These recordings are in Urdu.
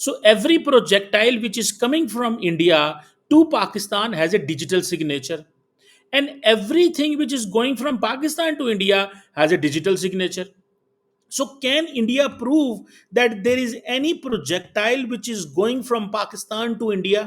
So every projectile which is coming from India to Pakistan has a digital signature. And everything which is going from Pakistan to India has a digital signature. So can India prove that there is any projectile which is going from Pakistan to India?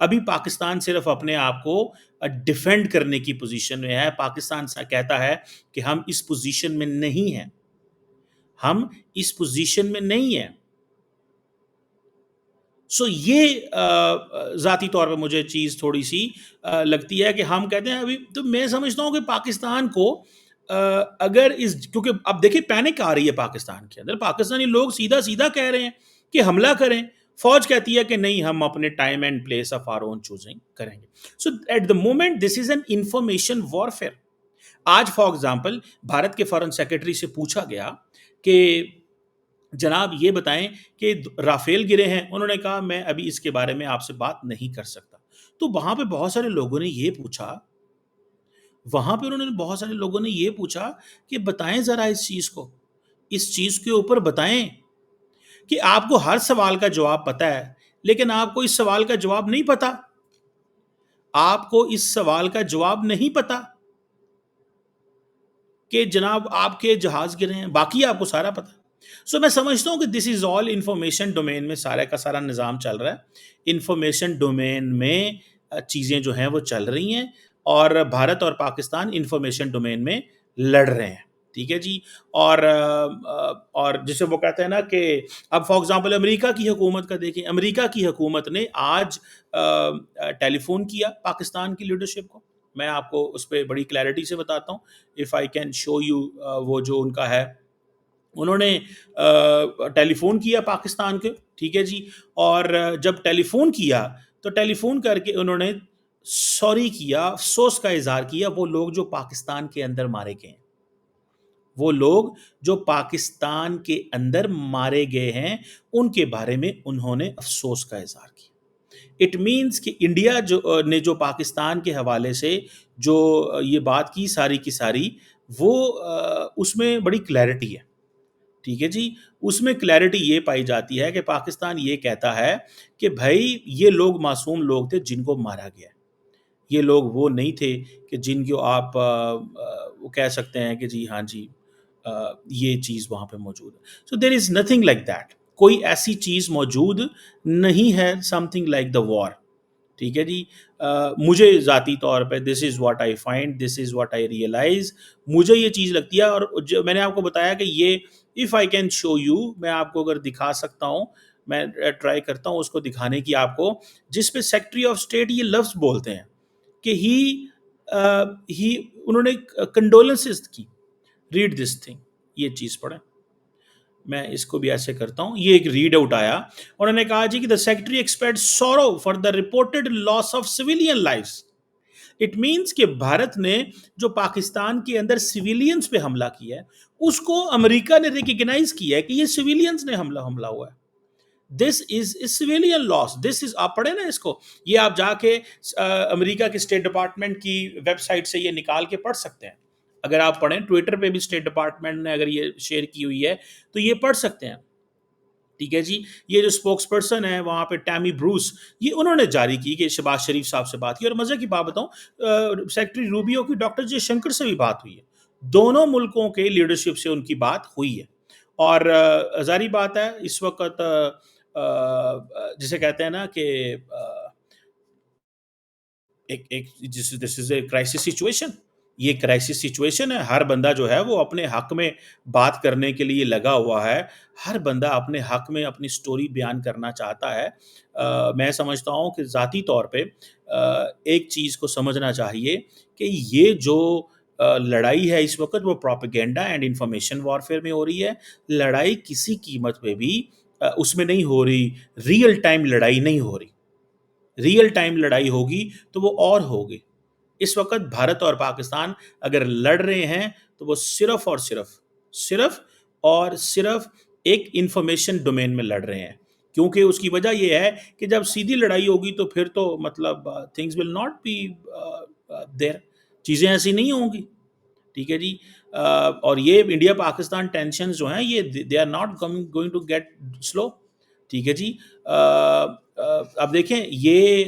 ابھی پاکستان صرف اپنے آپ کو ڈیفینڈ کرنے کی پوزیشن میں ہے. پاکستان کہتا ہے کہ ہم اس پوزیشن میں نہیں ہیں, ہم اس پوزیشن میں نہیں ہیں. سو یہ ذاتی طور پہ مجھے چیز تھوڑی سی لگتی ہے کہ ہم کہتے ہیں ابھی تو میں سمجھتا ہوں کہ پاکستان کو اگر کیونکہ اب دیکھیں پینک آ رہی ہے پاکستان کے اندر, پاکستانی لوگ سیدھا سیدھا کہہ رہے ہیں کہ حملہ کریں, فوج کہتی ہے کہ نہیں ہم اپنے time and place of our own choosing کریں گے. So at the moment this is an information warfare. آج فار ایگزامپل بھارت کے فارن سیکرٹری سے پوچھا گیا کہ جناب یہ بتائیں کہ رافیل گرے ہیں, انہوں نے کہا میں ابھی اس کے بارے میں آپ سے بات نہیں کر سکتا. تو وہاں پہ بہت سارے لوگوں نے یہ پوچھا, وہاں پہ انہوں نے بہت سارے لوگوں نے یہ پوچھا کہ بتائیں ذرا اس چیز کے اوپر بتائیں کہ آپ کو ہر سوال کا جواب پتا ہے لیکن آپ کو اس سوال کا جواب نہیں پتا, آپ کو اس سوال کا جواب نہیں پتا کہ جناب آپ کے جہاز گرے ہیں, باقی آپ کو سارا پتا. سو میں سمجھتا ہوں کہ دس از آل انفارمیشن ڈومین میں سارا کا سارا نظام چل رہا ہے. انفارمیشن ڈومین میں چیزیں جو ہیں وہ چل رہی ہیں اور بھارت اور پاکستان انفارمیشن ڈومین میں لڑ رہے ہیں. ٹھیک ہے جی. اور جسے وہ کہتے ہیں نا کہ اب فار ایگزامپل امریکہ کی حکومت کا دیکھیں, امریکہ کی حکومت نے آج ٹیلی فون کیا پاکستان کی لیڈرشپ کو. میں آپ کو اس پہ بڑی کلیئرٹی سے بتاتا ہوں, if I can show you وہ جو ان کا ہے, انہوں نے ٹیلی فون کیا پاکستان کے. ٹھیک ہے جی. اور جب ٹیلی فون کیا تو ٹیلی فون کر کے انہوں نے سوری کیا, افسوس کا اظہار کیا وہ لوگ جو پاکستان کے اندر مارے گئے ہیں, وہ لوگ جو پاکستان کے اندر مارے گئے ہیں ان کے بارے میں انہوں نے افسوس کا اظہار کیا. اٹ مینس کہ انڈیا نے جو پاکستان کے حوالے سے جو یہ بات کی ساری کی ساری, وہ اس میں بڑی کلیئرٹی ہے. ٹھیک ہے جی. اس میں کلیئرٹی یہ پائی جاتی ہے کہ پاکستان یہ کہتا ہے کہ بھائی یہ لوگ معصوم لوگ تھے جن کو مارا گیا, یہ لوگ وہ نہیں تھے کہ جن کو آپ وہ کہہ سکتے ہیں کہ جی ہاں جی یہ چیز وہاں پہ موجود ہے. سو دیر از نتھنگ لائک دیٹ, کوئی ایسی چیز موجود نہیں ہے سم تھنگ لائک دا وار. ٹھیک ہے جی. مجھے ذاتی طور پہ this is what I find, this is what I realise, مجھے یہ چیز لگتی ہے. اور جو میں نے آپ کو بتایا کہ یہ if I can show you, میں آپ کو اگر دکھا سکتا ہوں, میں ٹرائی کرتا ہوں اس کو دکھانے کی آپ کو, جس پہ سیکرٹری آف اسٹیٹ یہ لفظ بولتے ہیں کہ انہوں نے کنڈولنسز کی. ریڈ دس تھنگ, یہ چیز پڑھیں. میں اس کو بھی ایسے کرتا ہوں, یہ ایک ریڈ آؤٹ آیا, انہوں نے کہا جی کہ the secretary expressed sorrow for the reported loss of civilian lives. It means کہ بھارت نے جو پاکستان کے اندر سویلینز پہ حملہ کیا ہے اس کو امریکہ نے ریکگنائز کیا ہے کہ یہ سویلینز نے حملہ ہوا ہے. دس از اے سویلین لاس. دس از, آپ پڑھیں نا اس کو, یہ آپ جا کے امریکہ کے اسٹیٹ ڈپارٹمنٹ کی ویب سائٹ سے یہ نکال کے پڑھ سکتے ہیں. اگر آپ پڑھیں, ٹویٹر پہ بھی اسٹیٹ ڈپارٹمنٹ نے اگر یہ شیئر کی ہوئی ہے تو یہ پڑھ سکتے ہیں. ٹھیک ہے جی. یہ جو سپوکس پرسن ہے وہاں پہ ٹیمی بروس, یہ انہوں نے جاری کی کہ شہباز شریف صاحب سے بات کی. اور مزے کی بات بتاؤں, سیکرٹری روبیو کی ڈاکٹر جے شنکر سے بھی بات ہوئی ہے. دونوں ملکوں کے لیڈرشپ سے ان کی بات ہوئی ہے. اور ظاہری بات ہے اس وقت جسے کہتے ہیں نا کہ دس از اے کرائسس سچویشن. یہ کرائسس سچویشن ہے. ہر بندہ جو ہے وہ اپنے حق میں بات کرنے کے لیے لگا ہوا ہے. ہر بندہ اپنے حق میں اپنی سٹوری بیان کرنا چاہتا ہے. میں سمجھتا ہوں کہ ذاتی طور پہ ایک چیز کو سمجھنا چاہیے کہ یہ جو لڑائی ہے اس وقت وہ پروپیگنڈا اینڈ انفارمیشن وارفیئر میں ہو رہی ہے. لڑائی کسی قیمت پہ بھی اس میں نہیں ہو رہی, ریئل ٹائم لڑائی نہیں ہو رہی. ریئل ٹائم لڑائی ہوگی تو وہ اور ہوگی. اس وقت بھارت اور پاکستان اگر لڑ رہے ہیں تو وہ صرف اور صرف ایک انفارمیشن ڈومین میں لڑ رہے ہیں. کیونکہ اس کی وجہ یہ ہے کہ جب سیدھی لڑائی ہوگی تو پھر تو مطلب things will not be there, چیزیں ایسی نہیں ہوں گی. ٹھیک ہے جی. اور یہ انڈیا پاکستان ٹینشنز جو ہیں یہ they are not going to get slow. ٹھیک ہے جی. اب دیکھیں یہ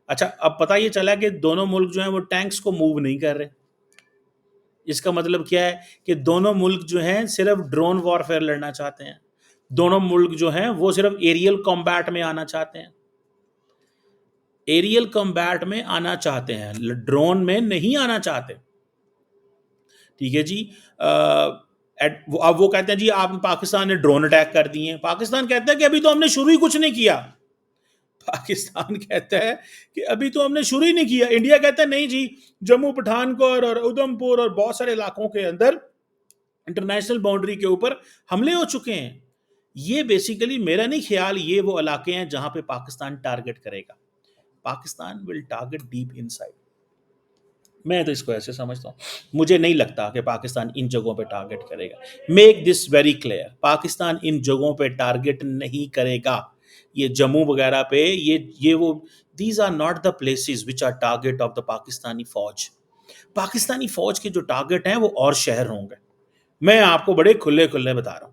اچھا, اب پتہ یہ چلا کہ دونوں ملک جو ہیں وہ ٹینکس کو موو نہیں کر رہے. اس کا مطلب کیا ہے کہ دونوں ملک جو ہیں صرف ڈرون وارفیئر لڑنا چاہتے ہیں. دونوں ملک جو ہیں وہ صرف ایریل کمبیٹ میں آنا چاہتے ہیں. ایریل کمبیٹ میں آنا چاہتے ہیں, ڈرون میں نہیں آنا چاہتے. ٹھیک ہے جی. اب وہ کہتے ہیں جی آپ پاکستان نے ڈرون اٹیک کر دیے ہیں. پاکستان کہتا ہے کہ ابھی تو ہم نے شروع ہی کچھ نہیں کیا. پاکستان کہتا ہے کہ ابھی تو ہم نے شروع ہی نہیں کیا. انڈیا کہتا ہے نہیں جی, جموں پٹھانکوٹ اور ادھم پور اور بہت سارے علاقوں کے اندر انٹرنیشنل باؤنڈری کے اوپر حملے ہو چکے ہیں. یہ بیسیکلی میرا نہیں خیال, یہ وہ علاقے ہیں جہاں پہ پاکستان ٹارگٹ کرے گا. پاکستان ول ٹارگٹ ڈیپ ان سائڈ. میں تو اس کو ایسے سمجھتا ہوں, مجھے نہیں لگتا کہ پاکستان ان جگہوں پہ ٹارگٹ کرے گا. Make this very clear, Pakistan ان جگہوں پہ ٹارگٹ نہیں کرے گا. یہ جموں وغیرہ پہ یہ وہ these are not the places which are target of the Pakistani فوج. پاکستانی فوج کے جو ٹارگٹ ہیں وہ اور شہر ہوں گے. میں آپ کو بڑے کھلے کھلے بتا رہا ہوں,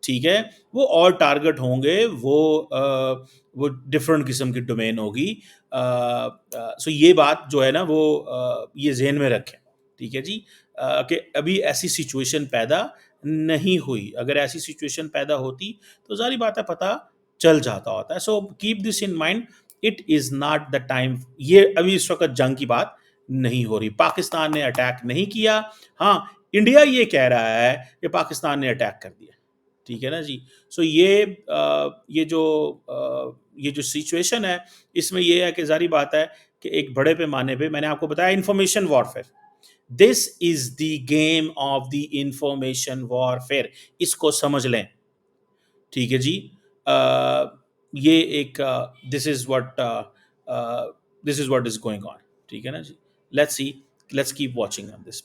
ٹھیک ہے, وہ اور ٹارگٹ ہوں گے, وہ ڈفرنٹ قسم کی ڈومین ہوگی. سو یہ بات جو ہے نا وہ یہ ذہن میں رکھیں, ٹھیک ہے جی, کہ ابھی ایسی سچویشن پیدا نہیں ہوئی. اگر ایسی سچویشن پیدا ہوتی تو ظاہری بات ہے پتہ چل جاتا ہوتا ہے. So keep this in mind, it is not the time. یہ ابھی اس وقت جنگ کی بات نہیں ہو رہی. پاکستان نے اٹیک نہیں کیا. ہاں, انڈیا یہ کہہ رہا ہے کہ پاکستان نے اٹیک کر دیا. ٹھیک ہے نا جی. سو یہ جو سچویشن ہے اس میں یہ ہے کہ ظاہری بات ہے کہ ایک بڑے پیمانے پہ میں نے آپ کو بتایا information warfare. This is the game of the information warfare. اس کو سمجھ لیں, ٹھیک ہے جی. یہ ایک دس is what is going on. ٹھیک ہے نا جی. Let's see, let's keep watching on this.